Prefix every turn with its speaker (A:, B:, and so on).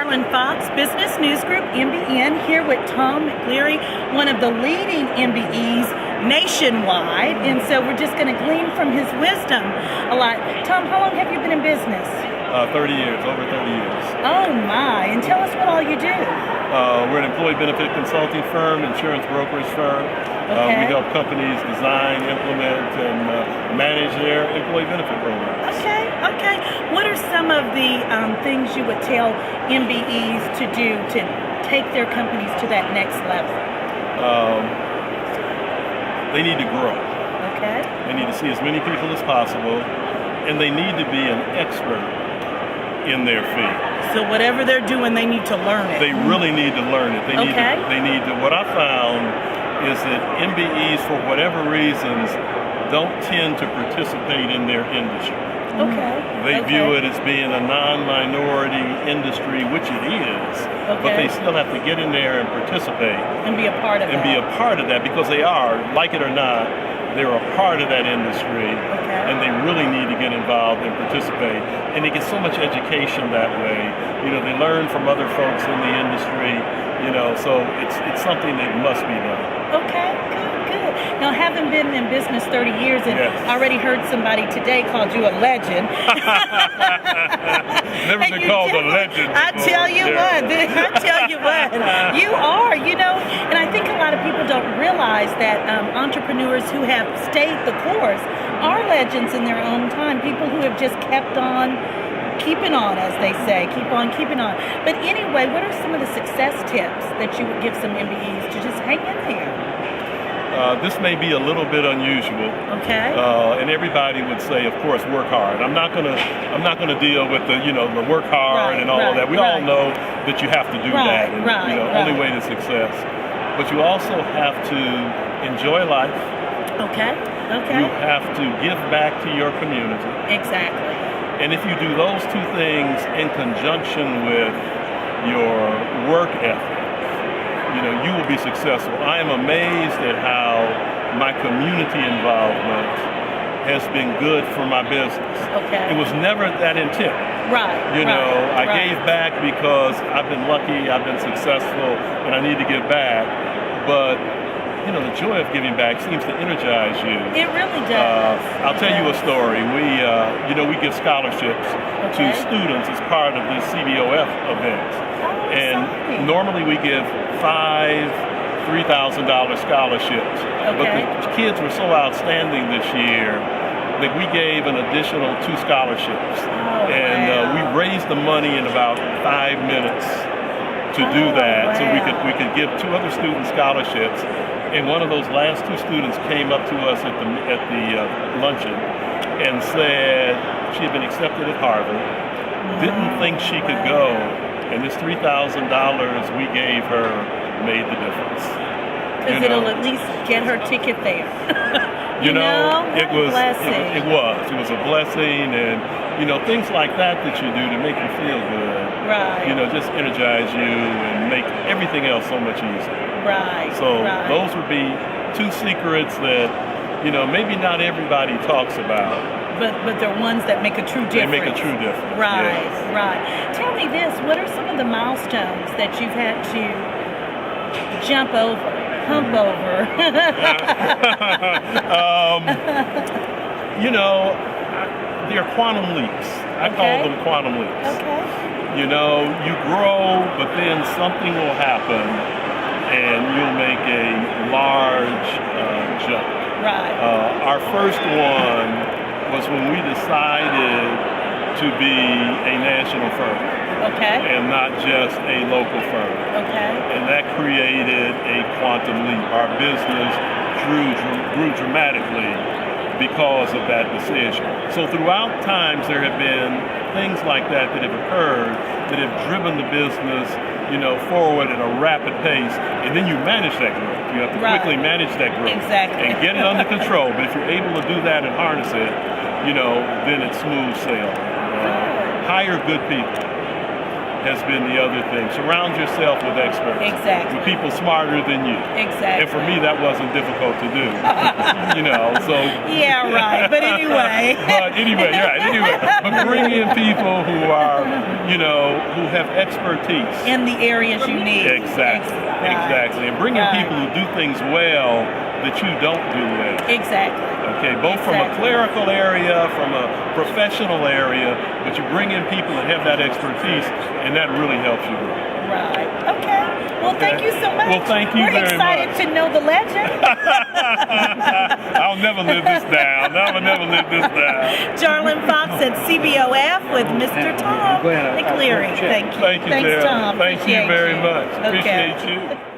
A: Carolyn Fox, Business News Group, MBN, here with Tom McCleary, one of the leading MBEs nationwide. And so we're just going to glean from his wisdom a lot. Tom, how long have you been in business?
B: 30 years, over 30 years.
A: Oh my, and tell us what all you do.
B: We're an employee benefit consulting firm, insurance brokerage firm.
A: Okay.
B: We help companies design, implement, and manage their employee benefit programs.
A: Okay. What are some of the things you would tell MBEs to do to take their companies to that next level?
B: They need to grow.
A: Okay.
B: They need to see as many people as possible, and they need to be an expert in their field.
A: So whatever they're doing, they need to learn it.
B: They really need to learn it. They need to. What I found is that MBEs, for whatever reasons, don't tend to participate in their industry.
A: Okay.
B: They view it as being a non-minority industry, which it is, but they still have to get in there and participate.
A: And be a part of that.
B: And be a part of that, because they are, like it or not, they're a part of that industry, and they really need to get involved and participate. And they get so much education that way. You know, they learn from other folks in the industry, you know, so it's something that must be done.
A: Okay, good. Now, having been in business 30 years, and I already heard somebody today called you a legend.
B: Never been called a legend before.
A: I tell you what, you are, you know, and I think a lot of people don't realize that entrepreneurs who have stayed the course are legends in their own time, people who have just kept on keeping on, as they say, keep on keeping on. But anyway, what are some of the success tips that you would give some MBEs to just hang in there?
B: This may be a little bit unusual.
A: Okay.
B: And everybody would say, of course, work hard. I'm not gonna deal with the work hard and all of that. We all know that you have to do that, and only way to success. But you also have to enjoy life.
A: Okay.
B: You have to give back to your community.
A: Exactly.
B: And if you do those two things in conjunction with your work ethic, you will be successful. I am amazed at how my community involvement has been good for my business. Okay. It was never that intent.
A: Right.
B: I gave back because I've been lucky, I've been successful, and I need to give back. But the joy of giving back seems to energize you.
A: It really does.
B: I'll tell you a story. We give scholarships to students as part of this CBOF event. And normally we give 5 $3,000 scholarships. But the kids were so outstanding this year that we gave an additional 2 scholarships. We raised the money in about 5 minutes to do that. So we could give 2 other students scholarships. And one of those last 2 students came up to us at the luncheon and said she had been accepted at Harvard, didn't think she could go, and this $3,000 we gave her made the difference.
A: Because it'll at least get her ticket there.
B: It was a blessing, and things like that you do to make you feel good. Right. Just energize you and make everything else so much easier.
A: Right.
B: So those would be 2 secrets that maybe not everybody talks about.
A: But they're ones that make a true difference.
B: They make a true difference.
A: Right. Tell me this: what are some of the milestones that you've had to jump over, hump over?
B: They're quantum leaps. I call them quantum leaps.
A: Okay.
B: You grow, but then something will happen, and you'll make a large jump.
A: Right.
B: Our first one was when we decided to be a national firm. Okay. And not just a local firm. Okay. And that created a quantum leap. Our business grew dramatically because of that decision. So throughout times there have been things like that have occurred that have driven the business, forward at a rapid pace, and then you manage that growth. You have to quickly manage that growth.
A: Exactly.
B: And get it under control. But if you're able to do that and harness it, then it's smooth sailing. Hire good people. has been the other thing. Surround yourself with experts.
A: Exactly.
B: With people smarter than you.
A: Exactly.
B: And for me, that wasn't difficult to do. So.
A: Yeah, right. But anyway.
B: But bring in people who are, who have expertise.
A: In the areas you need.
B: Exactly. And bring in people who do things well that you don't do well.
A: Exactly.
B: Okay, both from a clerical area, from a professional area, but you bring in people that have that expertise, and that really helps you grow.
A: Right. Okay. Well, thank you so much.
B: Well, thank you very much.
A: We're excited to know the legend.
B: I'll never live this down. Never live this down.
A: Jarlin Fox at CBOF with Mr. Tom McCleary. Thank you.
B: Thank you,
A: Thanks,
B: Darren.
A: Tom.
B: Thank you very much.
A: Okay.
B: Appreciate you.